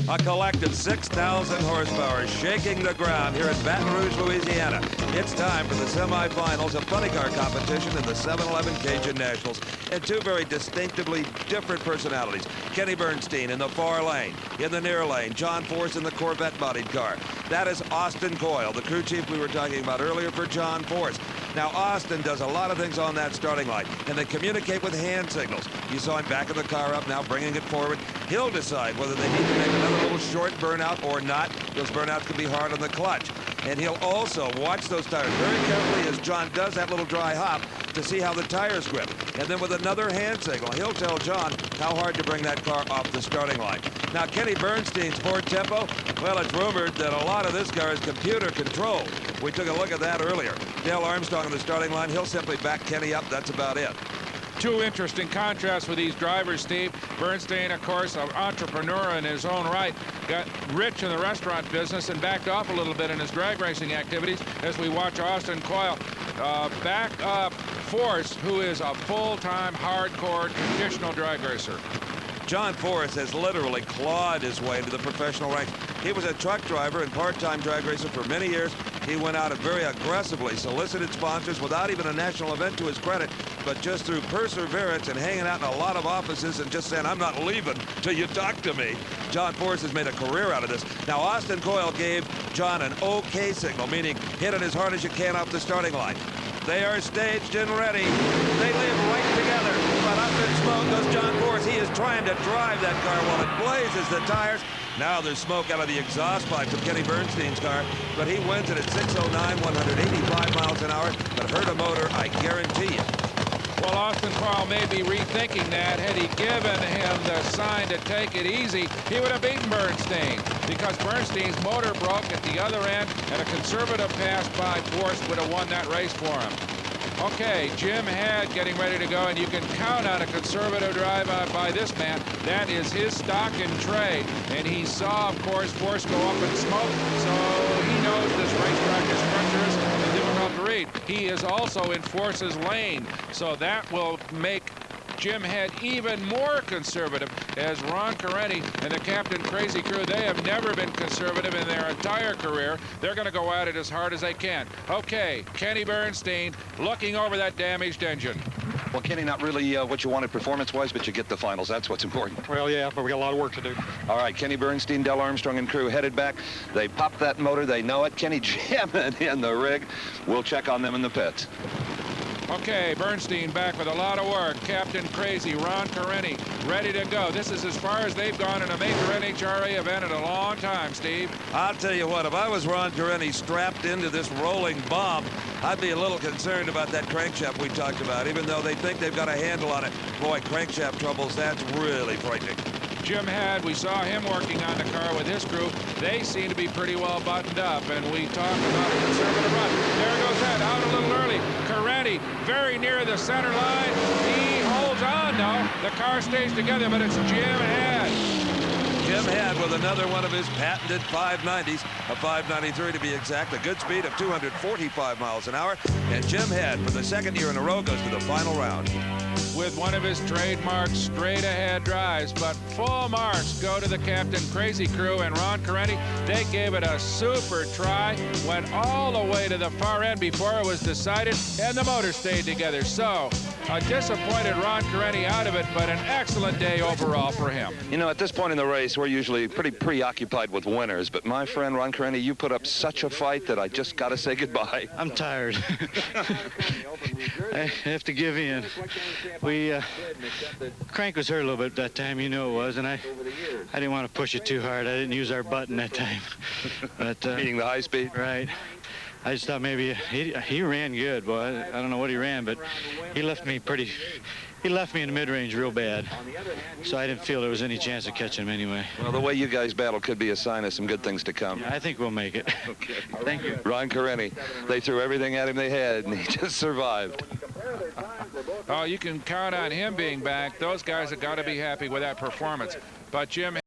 A collective 6,000 horsepower shaking the ground here in Baton Rouge, Louisiana. It's time for the semifinals of funny car competition in the 7-Eleven Cajun Nationals. And two very distinctively different personalities. Kenny Bernstein in the far lane. In the near lane, John Force in the Corvette-bodied car. That is Austin Coyle, the crew chief we were talking about earlier for John Force. Now, Austin does a lot of things on that starting line, and they communicate with hand signals. You saw him backing the car up, now bringing it forward. He'll decide whether they need to make another little short burnout or not. Those burnouts can be hard on the clutch. And he'll also watch those tires very carefully as John does that little dry hop to see how the tires grip. And then with another hand signal, he'll tell John how hard to bring that car off the starting line. Now, Kenny Bernstein's Ford Tempo, well, it's rumored that a lot of this car is computer controlled. We took a look at that earlier. Dale Armstrong on the starting line, he'll simply back Kenny up. That's about it. Two interesting contrasts with these drivers, Steve. Bernstein, of course, an entrepreneur in his own right, got rich in the restaurant business and backed off a little bit in his drag racing activities as we watch Austin Coyle back up Force, who is a full-time, hardcore, traditional drag racer. John Force has literally clawed his way to the professional ranks. He was a truck driver and part-time drag racer for many years. He went out and very aggressively solicited sponsors without even a national event to his credit, but just through perseverance and hanging out in a lot of offices and just saying, I'm not leaving till you talk to me. John Force has made a career out of this. Now, Austin Coyle gave John an OK signal, meaning hit it as hard as you can off the starting line. They are staged and ready. They live right together. But up in smoke goes John Force. He is trying to drive that car while it blazes the tires. Now there's smoke out of the exhaust pipes of Kenny Bernstein's car, but he wins it at 609, 185 miles an hour. But hurt a motor, I guarantee you. Well, Austin Coyle may be rethinking that. Had he given him the sign to take it easy, he would have beaten Bernstein, because Bernstein's motor broke at the other end, and a conservative pass by Force would have won that race for him. Okay, Jim Head getting ready to go, and you can count on a conservative drive out by this man. That is his stock in trade, and he saw, of course, Force go up in smoke, so he knows this racetrack is treacherous and difficult to read. He is also in Force's lane, so that will make Jim Head even more conservative, as Ron Correnti and the Captain Crazy crew, they have never been conservative in their entire career. They're going to go at it as hard as they can. Okay, Kenny Bernstein looking over that damaged engine. Well, Kenny, not really what you wanted performance-wise, but you get the finals. That's what's important. Well, yeah, but we got a lot of work to do. All right, Kenny Bernstein, Dale Armstrong, and crew headed back. They popped that motor. They know it. Kenny jamming in the rig. We'll check on them in the pits. Okay, Bernstein back with a lot of work. Captain Crazy, Ron Correnti, ready to go. This is as far as they've gone in a major NHRA event in a long time, Steve. I'll tell you what, if I was Ron Correnti strapped into this rolling bomb, I'd be a little concerned about that crankshaft we talked about, even though they think they've got a handle on it. Boy, crankshaft troubles, that's really frightening. Jim Head, we saw him working on the car with his crew. They seem to be pretty well buttoned up, and we talked about a conservative run. There goes Head, out a little early. Correnti very near the center line. He holds on now. The car stays together, but it's Jim Head. Jim Head with another one of his patented 590s, a 593 to be exact, a good speed of 245 miles an hour. And Jim Head, for the second year in a row, goes to the final round. With one of his trademark straight-ahead drives, but full marks go to the Captain Crazy crew and Ron Correnti. They gave it a super try, went all the way to the far end before it was decided, and the motor stayed together. So, a disappointed Ron Correnti out of it, but an excellent day overall for him. You know, at this point in the race, we're usually pretty preoccupied with winners, but my friend Ron Correnti, you put up such a fight that I just got to say goodbye. I'm tired. I have to give in. Crank was hurt a little bit that time, you know it was, and I didn't want to push it too hard. I didn't use our button that time. But Beating the high speed? Right. I just thought maybe he ran good, boy. I don't know what he ran, but he left me in the mid-range real bad. So I didn't feel there was any chance of catching him anyway. Well, the way you guys battle could be a sign of some good things to come. Yeah, I think we'll make it. Okay. Thank you. Ron Correnti, they threw everything at him they had, and he just survived. Oh, you can count on him being back. Those guys have got to be happy with that performance. But Jim